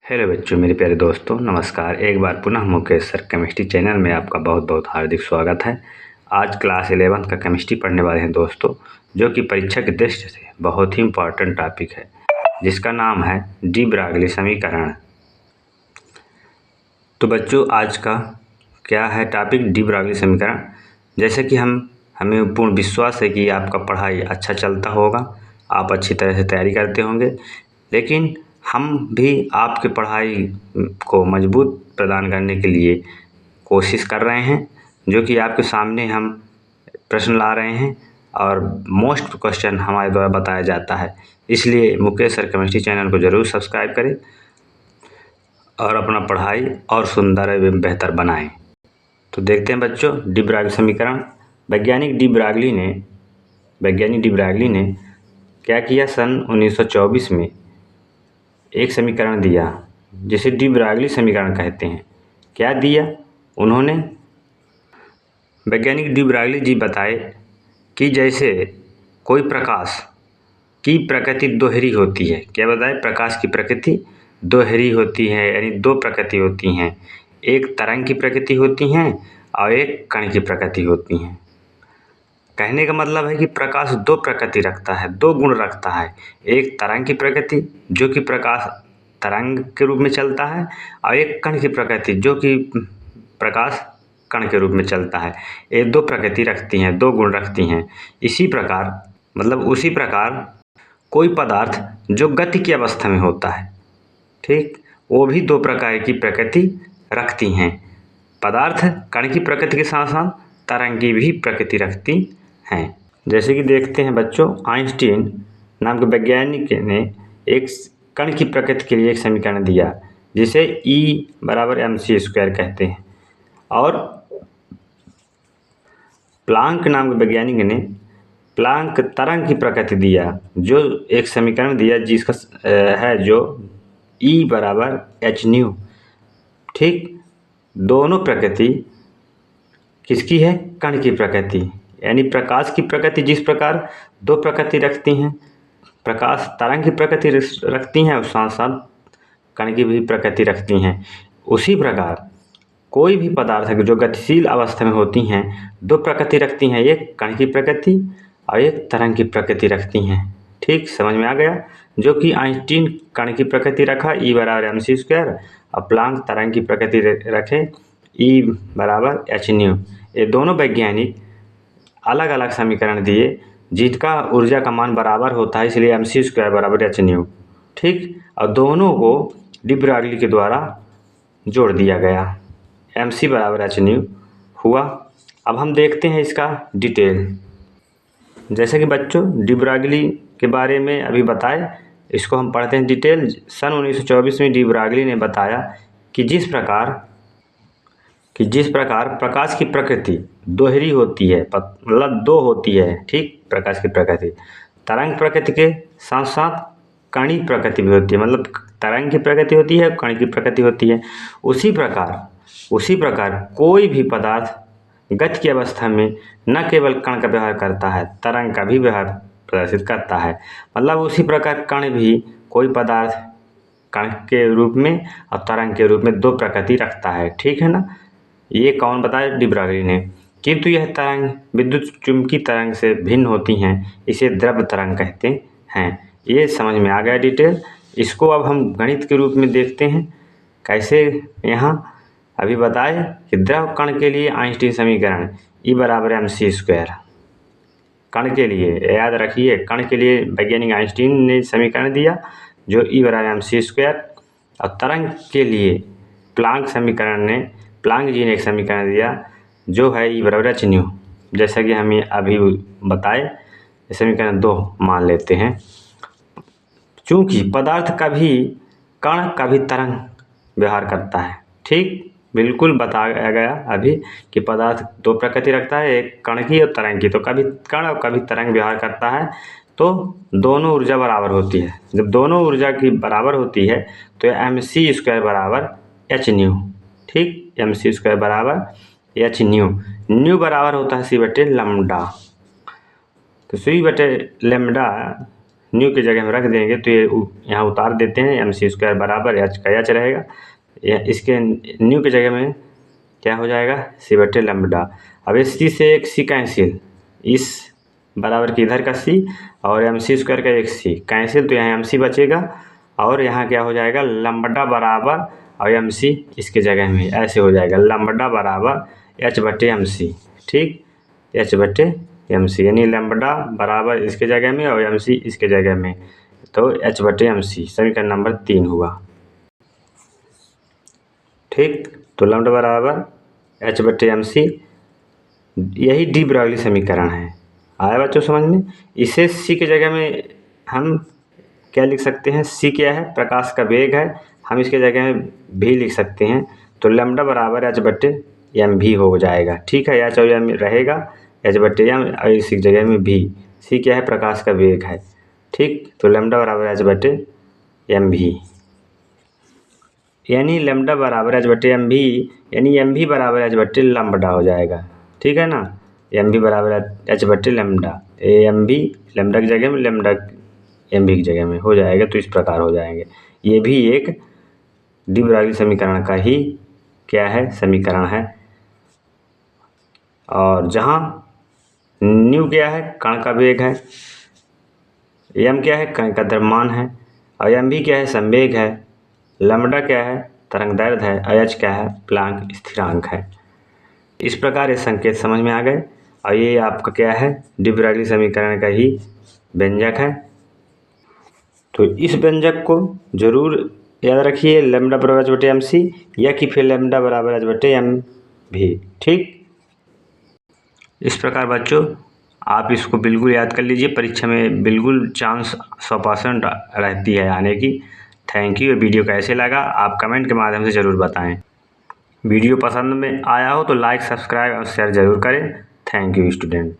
Hello बच्चों, मेरे प्यारे दोस्तों, नमस्कार। एक बार पुनः मुकेश सर केमिस्ट्री चैनल में आपका बहुत बहुत हार्दिक स्वागत है। आज क्लास 11 का केमिस्ट्री पढ़ने वाले हैं दोस्तों, जो कि परीक्षा की दृष्टि से बहुत ही इम्पोर्टेंट टॉपिक है, जिसका नाम है डी ब्रागली समीकरण। तो बच्चों, आज का क्या है टॉपिक? डी ब्रागली समीकरण। जैसे कि हमें पूर्ण विश्वास है कि आपका पढ़ाई अच्छा चलता होगा, आप अच्छी तरह से तैयारी करते होंगे, लेकिन हम भी आपके पढ़ाई को मजबूत प्रदान करने के लिए कोशिश कर रहे हैं, जो कि आपके सामने हम प्रश्न ला रहे हैं और मोस्ट क्वेश्चन हमारे द्वारा बताया जाता है। इसलिए मुकेश सर केमिस्ट्री चैनल को ज़रूर सब्सक्राइब करें और अपना पढ़ाई और सुंदर एवं बेहतर बनाएं। तो देखते हैं बच्चों, डी ब्रागली समीकरण। वैज्ञानिक डी ब्रागली ने क्या किया? सन 1924 में एक समीकरण दिया, जिसे डी ब्रागली समीकरण कहते हैं। क्या दिया उन्होंने? वैज्ञानिक डी ब्रागली जी बताए कि जैसे कोई प्रकाश की प्रकृति दोहरी होती है। क्या बताए? प्रकाश की प्रकृति दोहरी होती है, यानी दो प्रकृति होती हैं। एक तरंग की प्रकृति होती हैं और एक कण की प्रकृति होती हैं। कहने का मतलब है कि प्रकाश दो प्रकृति रखता है, दो गुण रखता है। एक तरंग की प्रकृति, जो कि प्रकाश तरंग के रूप में चलता है, और एक कण की प्रकृति, जो कि प्रकाश कण के रूप में चलता है। ये दो प्रकृति रखती हैं, दो गुण रखती हैं। उसी प्रकार कोई पदार्थ जो गति की अवस्था में होता है, ठीक, वो भी दो प्रकार की प्रकृति रखती हैं। पदार्थ कण की प्रकृति के साथ साथ तरंग की भी प्रकृति रखती हैं। जैसे कि देखते हैं बच्चों, आइंस्टीन नाम के वैज्ञानिक ने एक कण की प्रकृति के लिए एक समीकरण दिया, जिसे E बराबर mc² कहते हैं। और प्लांक नाम के वैज्ञानिक ने प्लांक तरंग की प्रकृति दिया, जो एक समीकरण दिया जिसका है जो E बराबर hν। ठीक, दोनों प्रकृति किसकी है? कण की प्रकृति। यानी प्रकाश की प्रकृति जिस प्रकार दो प्रकृति रखती हैं, प्रकाश तरंग की प्रकृति रखती हैं और साथ साथ कण की भी प्रकृति रखती हैं, उसी प्रकार कोई भी पदार्थ जो गतिशील अवस्था में होती हैं, दो प्रकृति रखती हैं। एक कण की प्रकृति और एक तरंग की प्रकृति रखती हैं। ठीक, समझ में आ गया? जो कि आइंस्टीन कण की प्रकृति रखा E बराबर mc² और प्लांक तरंग की प्रकृति रखे E बराबर hν। ये दोनों वैज्ञानिक अलग अलग समीकरण दिए, जिनका ऊर्जा का मान बराबर होता है, इसलिए mc² बराबर hν। ठीक, और दोनों को डी ब्रागली के द्वारा जोड़ दिया गया, mc बराबर hν हुआ। अब हम देखते हैं इसका डिटेल। जैसे कि बच्चों, डी ब्रागली के बारे में अभी बताए, इसको हम पढ़ते हैं डिटेल। सन 1924 में डी ब्रागली ने बताया कि जिस प्रकार प्रकाश की प्रकृति दोहरी होती है, मतलब दो होती है, ठीक, प्रकाश की प्रकृति तरंग प्रकृति के साथ साथ कणी प्रकृति भी होती है, मतलब तरंग की प्रकृति होती है, कण की प्रकृति होती है। उसी प्रकार कोई भी पदार्थ गति की अवस्था में न केवल कण का व्यवहार करता है, तरंग का भी व्यवहार प्रदर्शित करता है। मतलब उसी प्रकार कण भी कोई पदार्थ कण के रूप में और तरंग के रूप में दो प्रकृति रखता है। ठीक है ना? ये कौन बताया? डी ब्रागली ने। किंतु यह तरंग विद्युत चुंबकीय तरंग से भिन्न होती हैं, इसे द्रव तरंग कहते हैं। ये समझ में आ गया डिटेल। इसको अब हम गणित के रूप में देखते हैं कैसे। यहाँ अभी बताए कि द्रव कण के लिए आइंस्टीन समीकरण E बराबर mc²। कण के लिए याद रखिए, कण के लिए वैज्ञानिक आइंस्टीन ने समीकरण दिया जो E बराबर mc², और तरंग के लिए प्लांक जी ने एक समीकरण दिया जो है E बराबर hν। जैसा कि हमें अभी बताए, समीकरण 2 मान लेते हैं। चूँकि पदार्थ कभी कण कभी तरंग व्यवहार करता है, ठीक, बिल्कुल बताया गया अभी कि पदार्थ दो प्रकृति रखता है, एक कण की और तरंग की। तो कभी कण और कभी तरंग व्यवहार करता है, तो दोनों ऊर्जा बराबर होती है। जब दोनों ऊर्जा की बराबर होती है तो mc² बराबर hν। ठीक, mc² बराबर hν। न्यू बराबर होता है c/λ। तो c/λ न्यू की जगह में रख देंगे तो ये यहाँ उतार देते हैं, एम सी स्क्वायर बराबर एच का एच रहेगा। इसके न्यू की जगह में क्या हो जाएगा, सी बटे लैम्ब्डा। अब इस सी से एक सी कैंसिल, इस बराबर की इधर का सी और एम सी स्क्वायर का एक सी कैंसिल, तो यहाँ एम सी बचेगा और यहाँ क्या हो जाएगा, लैम्ब्डा बराबर और एम सी इसके जगह में ऐसे हो जाएगा, लैम्ब्डा बराबर एच बटे एम सी। ठीक, एच बटे एम सी, यानी लैम्ब्डा बराबर इसके जगह में और एम सी इसके जगह में, तो एच बटे एम सी समीकरण नंबर 3 हुआ। ठीक, तो लैम्ब्डा बराबर एच बटे एम सी, यही डी ब्रॉगली समीकरण है। आया बच्चों समझ में। इसे सी की जगह में हम क्या लिख सकते हैं, सी क्या है, प्रकाश का वेग है, हम इसके जगह में भी लिख सकते हैं, तो लैम्ब्डा बराबर एच बटे एम भी हो जाएगा। ठीक है, एच और एम रहेगा, एच बटे एम और इसी जगह में भी, सी क्या है, प्रकाश का वेग है। ठीक, तो लैम्ब्डा बराबर एच बटे एम भी, यानी लैम्ब्डा बराबर एच बटे एम भी, यानी एम भी बराबर एच बटे लैम्ब्डा हो जाएगा। ठीक है ना, एम भी बराबर एच बटे लैम्ब्डा, एम भी लैम्ब्डा की जगह में, लैम्ब्डा एम भी की जगह में हो जाएगा, तो इस प्रकार हो जाएंगे। ये भी एक डी ब्रॉगली समीकरण का ही क्या है, समीकरण है। और जहाँ न्यू क्या है, कण का वेग है, एम क्या है, कण का द्रव्यमान है, और एम भी क्या है, संवेग है, लैम्ब्डा क्या है, तरंग दैर्ध्य है, और एच क्या है, प्लांक स्थिरांक है। इस प्रकार ये संकेत समझ में आ गए, और ये आपका क्या है, डी ब्रॉगली समीकरण का ही व्यंजक है। तो इस व्यंजक को जरूर याद रखिए, लैम्ब्डा बराबर एच बटे एम सी, या कि फिर लैम्ब्डा बराबर एच बटे एम भी। ठीक, इस प्रकार बच्चों आप इसको बिल्कुल याद कर लीजिए, परीक्षा में बिल्कुल चांस 100% रहती है आने की। Thank you. वीडियो कैसे लगा आप कमेंट के माध्यम से ज़रूर बताएं। वीडियो पसंद में आया हो तो लाइक, सब्सक्राइब और शेयर ज़रूर करें। Thank you student.